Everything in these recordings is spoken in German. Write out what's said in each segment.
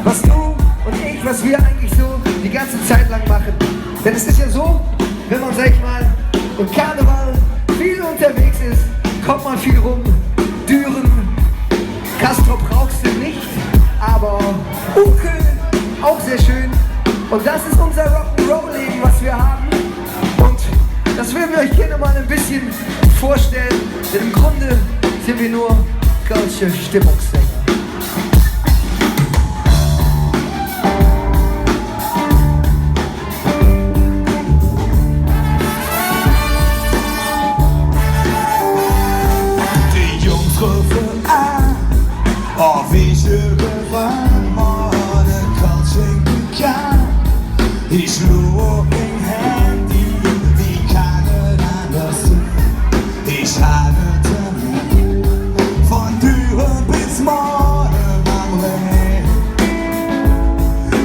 was du und ich, was wir eigentlich so die ganze Zeit lang machen. Denn es ist ja so, wenn man, sag ich mal, im Karneval viel unterwegs ist, kommt man viel rum. Düren, Castrop brauchst du nicht, aber Uke auch sehr schön. Und das ist unser Rock'n'Roll-Leben, was wir haben. Und das würden wir euch gerne mal ein bisschen vorstellen, denn im Grunde sind wir nur kölsche Stimmungssänger. Die Jungs rufen an, oh wie schön gewann, meine Kölschen kann. Ich nur im Handy, wie kann es anders sein? Ich habe Termin, von Düren bis morgen am Rhein.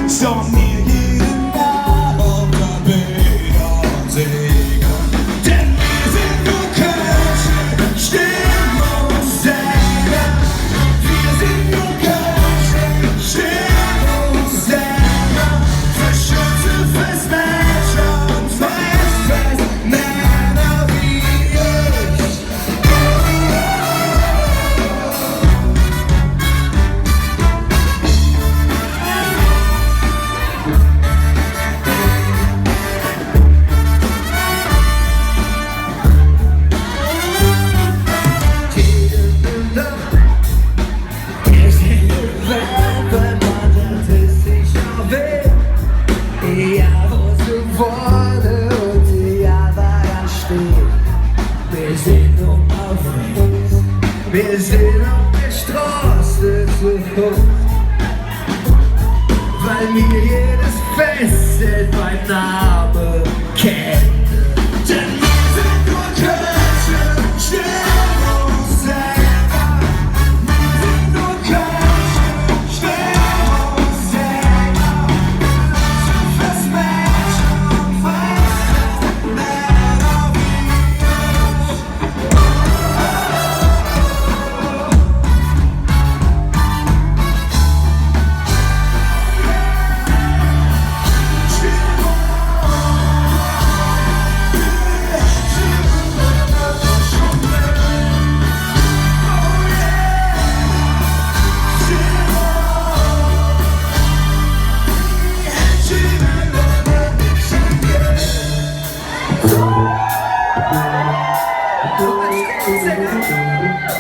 Schon mir jeden Tag auf der Bühne und singen. Denn wir sind nur Kölsche Stimmungssänger. Wir sind nur Kölsche Stimmungssänger. Für Schütze, fürs Mensch und fürs Männer wie ich. Ja, wo sie wollen und ja, daran steht. Wir sind unterwegs, wir sind auf der Straße zu hoch, weil mir jedes Fest mein Name kennt. Denn wir sind nur Kölsche Stimmungssänger. Wir sind nur Kölsche Stimmungssänger. Fürs Mensch und fürs Männer wie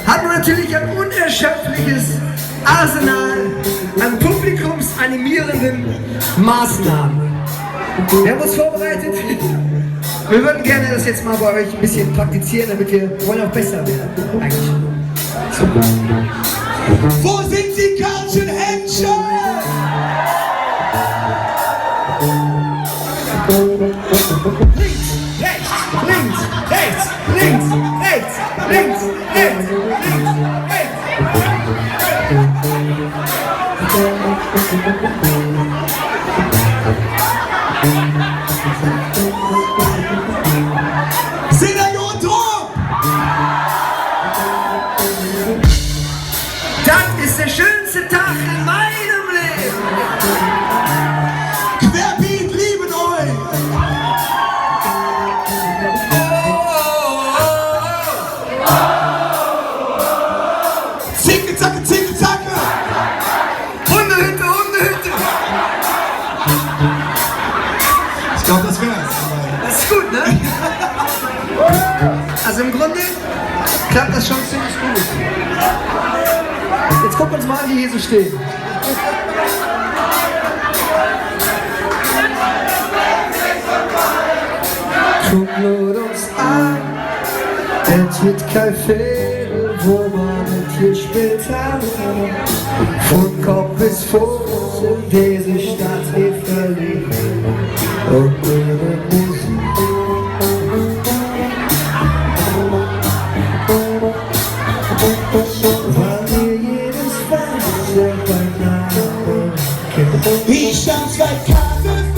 Hat man natürlich ein unerschöpfliches Arsenal an publikumsanimierenden Maßnahmen. Wir haben uns vorbereitet. Wir würden gerne das jetzt mal bei euch ein bisschen praktizieren, damit wir wollen auch besser werden. Eigentlich. So. Wo sind die Kölschen Händchen? Links, rechts, links, rechts, links, rechts, links, rechts, links, rechts. Sind da gut drum? Das ist der schönste Tag in meinem Leben. Querbeat lieben euch. Zicke, zacke, zicke, zacke. Hundehütte, Hundehütte. Ich glaube, das wär's. Das ist gut, ne? Also im Grunde klappt das schon ziemlich gut. Jetzt gucken wir uns mal an, wie hier so stehen. Gucken wir uns an, es wird kein Fehler, wo man mit hier spielt hat. Von Kopf bis Fuß in diese Stadt hier verliebt. Und ihre Musik. Weil mir jedes Fenster beim Namen kennt. Ich stand zwei Karten